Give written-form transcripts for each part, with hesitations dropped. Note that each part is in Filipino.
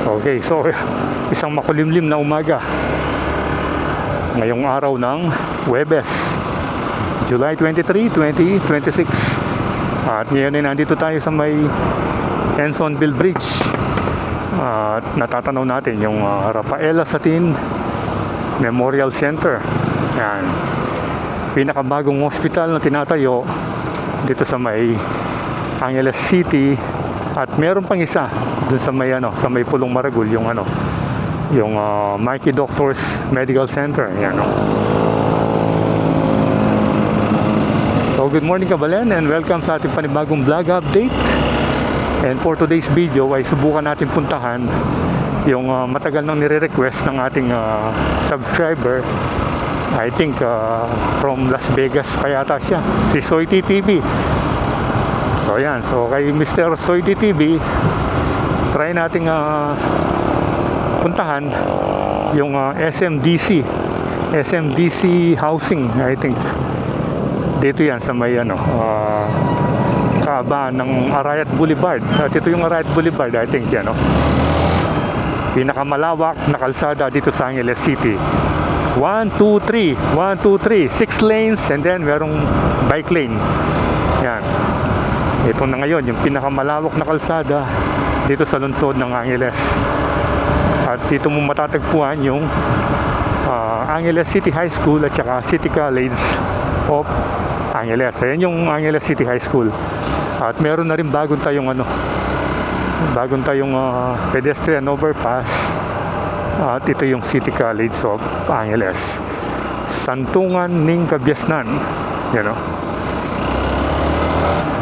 Okay, so isang makulimlim na umaga ngayong araw ng Huwebes, July 23, 2026. At ngayon ay nandito tayo sa may Ensonville Bridge. At natatanaw natin yung Rafaela Satin Memorial Center. Yan, pinakabagong hospital na tinatayo dito sa may Angeles City. At meron pang isa dun sa may Pulong Maragul, yung Mikey Doctors Medical Center. Yan, no? So good morning Kabalen, and welcome sa ating panibagong vlog update. And for today's video ay subukan natin puntahan yung matagal nang nire-request ng ating subscriber. I think from Las Vegas pa yata siya, si Soiti TV. So yan, so kay Mr. Soiti TV, try nating puntahan yung SMDC Housing, I think. Dito yan sa may kaabaan ng Arayat Boulevard. At ito yung Arayat Boulevard, I think yan, no? Pinakamalawak na kalsada dito sa Angeles City. 1, 2, 3, 6 lanes, and then merong bike lane. Yan. Ito na ngayon yung pinakamalawak na kalsada dito sa lungsod ng Angeles. At dito mo matatagpuan yung Angeles City High School at saka City College of Angeles. Ayan yung Angeles City High School. At meron na rin bagong tayong pedestrian overpass. At ito yung City College of Angeles. Santungan ning Kabiasnan. Yan, no?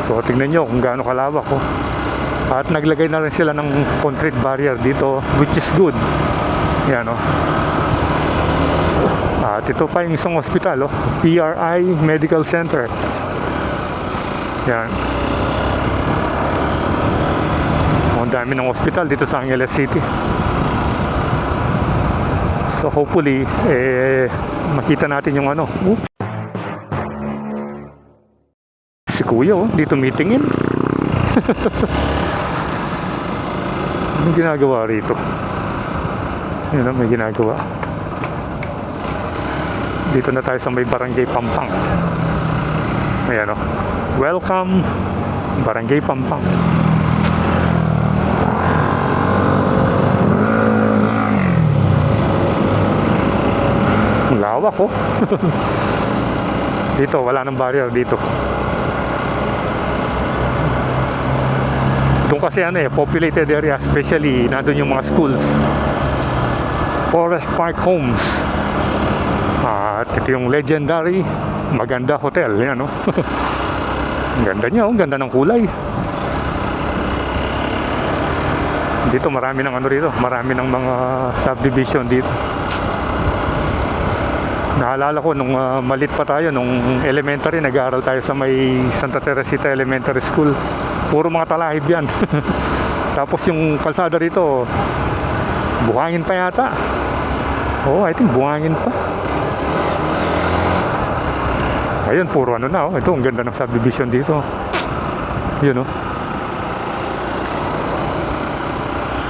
So tingnan nyo kung gaano kalawak, oh. At naglagay na rin sila ng concrete barrier dito, which is good. Yan, oh. At ito pa yung isang hospital, oh, PRI Medical Center. Yan. So ang dami ng hospital dito sa Angeles City. So hopefully makita natin yung oops, si kuya, oh, dito meetingin. Anong ginagawa rito? Yun, may ginagawa. Dito na tayo sa may Barangay Pampang. Ayan, oh. Welcome Barangay Pampang. Ang lawak, oh. Dito wala nang barrier dito. Doon kasi populated area, especially nandun yung mga schools. Forest Park Homes. At ito yung legendary Maganda Hotel. Yan, no? Ang ganda niya, oh. Ganda ng kulay. Dito marami ng rito. Marami ng mga subdivision dito. Naalala ko nung malit pa tayo, nung elementary, nag-aaral tayo sa may Santa Teresita Elementary School. Puro mga talahib yan. Tapos yung kalsada rito, buhangin pa yata. Oh, I think buhangin pa. Ayun, puro na, oh. Ito, ang ganda ng subdivision dito. Yun, oh.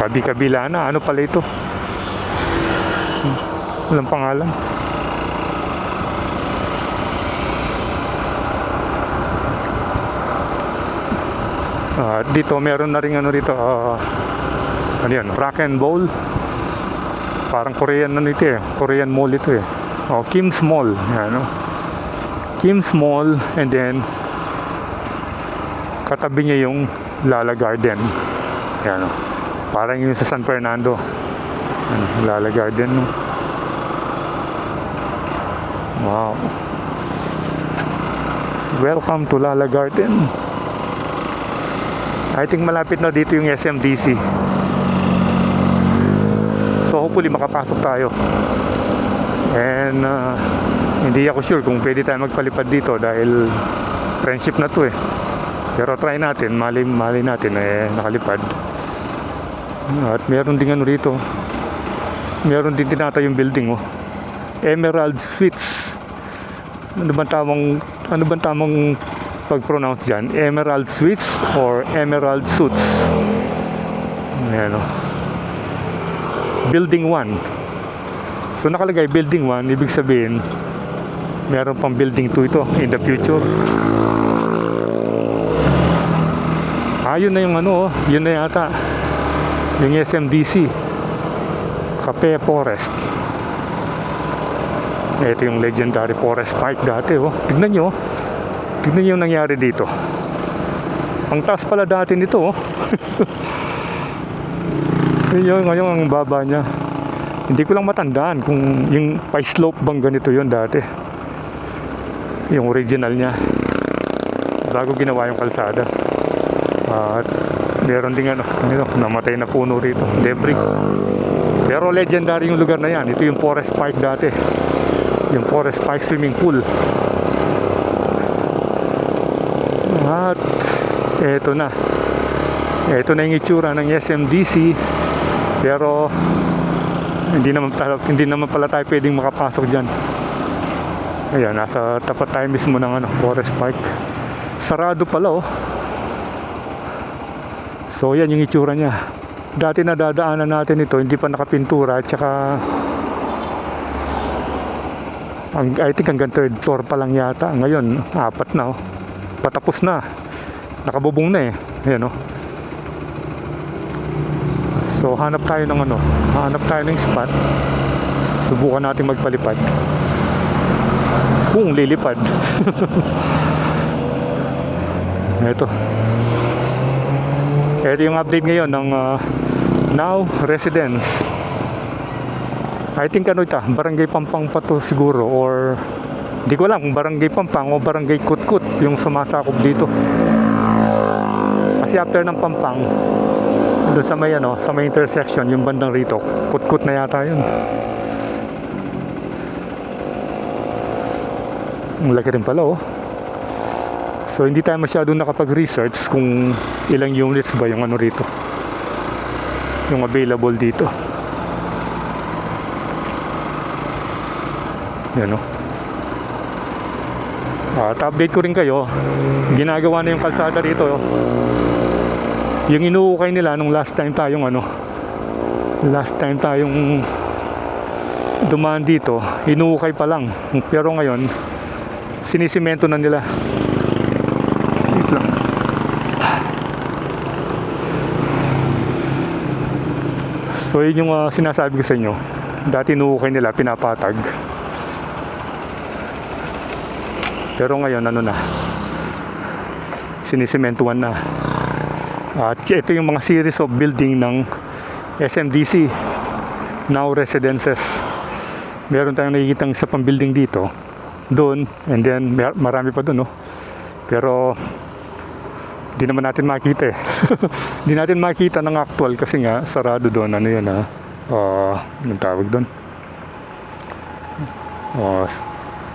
Kabi-kabila na. Ano pala ito? Walang pangalan. Dito meron na rin rito, ano yan, Rock and Bowl. Parang Korean ito, Korean mall ito, Kim's Mall. Yan, no? Kim's Mall, and then katabi niya yung Lala Garden. Yan, no? Parang yung sa San Fernando. Yan, Lala Garden, no? Wow. Welcome to Lala Garden. I think malapit na dito yung SMDC. So hopefully makapasok tayo. And hindi ako sure kung pwede tayo magpalipad dito dahil friendship na to, Pero try natin, mali natin nakalipad. At meron din rito. Meron din tinata yung building, oh. Emerald Suites. Ano bang tamang pag-pronounce dyan? Emerald Suites or Emerald Suites? Ayan, o. Building 1. So nakalagay Building 1, ibig sabihin meron pang Building 2 ito in the future. Yun na yung ano, yun na yata yung SMDC Cape Forest. Ito yung legendary forest park dati, oh. Tignan nyo yung nangyari dito. Ang taas pala dati nito, oh. Ngayon ang baba niya. Hindi ko lang matandaan kung yung pa-slope bang ganito yun dati, yung original niya, bago ginawa yung kalsada. At meron ding namatay na puno rito, debris. Pero legendary yung lugar na yan. Ito yung forest park dati, yung forest park swimming pool. At ito na yung itsura ng SMDC. Pero hindi naman pala tayo pwedeng makapasok dyan. Ayan, nasa tapat tayo mismo ng forest park. Sarado pala, oh. So yan yung itsura niya. Dati na dadaanan natin ito, hindi pa nakapintura. At saka I think hanggang 3rd floor pa lang yata. Ngayon 4 na, oh. Patapos na, nakabubong na, ayan, oh. So hanap tayo ng spot. Subukan natin magpalipad kung lilipad. Ito yung update ngayon ng Now Residence. I think Barangay Pampang pa to siguro, or di ko alam kung Barangay Pampang o Barangay Kutkut yung sumasakop dito. Kasi after ng Pampang, doon sa may intersection, yung bandang rito, Kutkut na yata yun. Ang laki rin pala, oh. So hindi tayo masyadong nakapag-research kung ilang units ba yung rito, yung available dito. Yan, oh. At update ko rin kayo, ginagawa na yung kalsada rito, oh. Yung inuukay nila nung last time tayong dumaan dito, inuukay pa lang. Pero ngayon sinisimento na nila. Wait lang. So yun yung sinasabi ko sa inyo. Dati inuukay nila, pinapatag. Pero ngayon sinisimentuhan na. At ito yung mga series of building ng SMDC Now Residences. Meron tayong nakikitang isa pang building dito, doon, and then marami pa doon, no? Pero di naman natin makita, di natin makita ng actual kasi nga sarado doon. Anong tawag doon?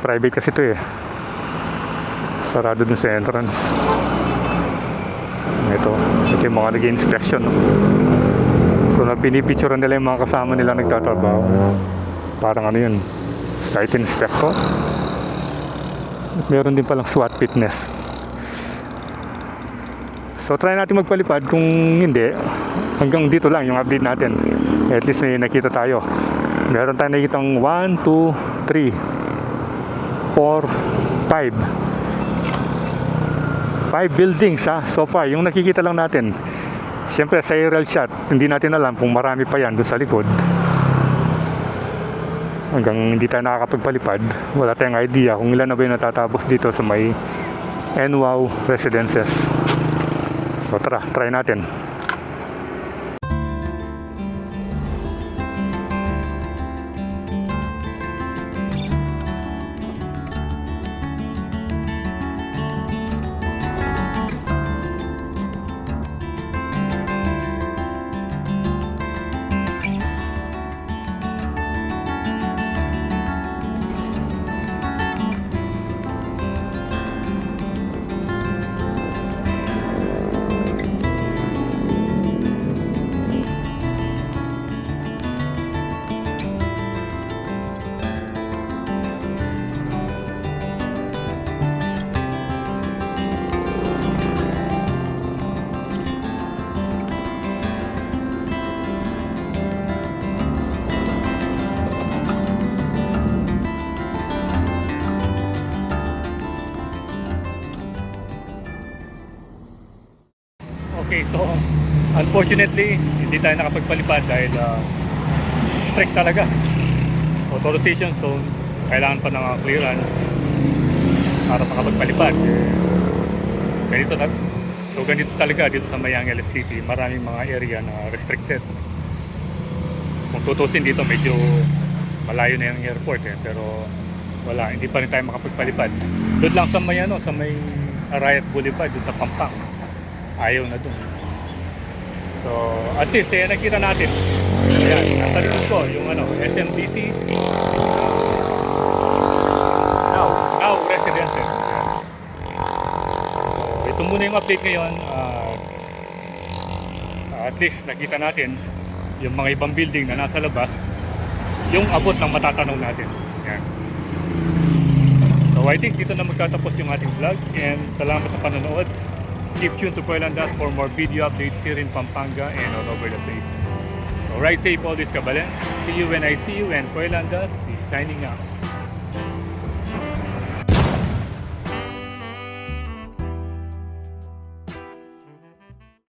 Private kasi ito, sarado doon sa entrance. Ito yung mga nag-inspection, no? So pinipicturean nila yung mga kasama nila nagtatrabaho. Parang yun, site inspector. Meron din palang SWAT fitness. So try natin magpalipad. Kung hindi, hanggang dito lang yung update natin. At least may nakita tayo. Meron tayong nakitang 1, 2, 3, 4, 5 buildings, so far yung nakikita lang natin. Siyempre sa aerial shot, hindi natin alam kung marami pa yan doon sa likod. Hanggang hindi tayo nakakapagpalipad, wala tayong idea kung ilan na ba yung natatapos dito sa may NWOW Residences. So tara, try natin. Okay, so unfortunately, hindi tayo nakapagpalipad dahil strict talaga. Authorization zone, kailangan pa ng clearance para makapagpalipad. Ganito talaga dito sa Mayangel City, maraming mga area na restricted. Kung tutusin dito, medyo malayo na yung airport pero wala, hindi pa rin tayo makapagpalipad. Doon lang sa may Arayat Boulevard, doon sa Pampang. Ayaw na doon. So, at least, nakita natin. Ayan, nasa likod ko, yung SMDC. Now residential. So, ito muna yung update ngayon. At least, nakita natin yung mga ibang building na nasa labas, yung abot ng matatanaw natin. Ayan. So, I think dito na magtatapos yung ating vlog. And salamat sa panonood. Keep tuned to Poylandas for more video updates here in Pampanga and all over the place. So ride safe always, Kabalen. See you when I see you, and Poylandas is signing out.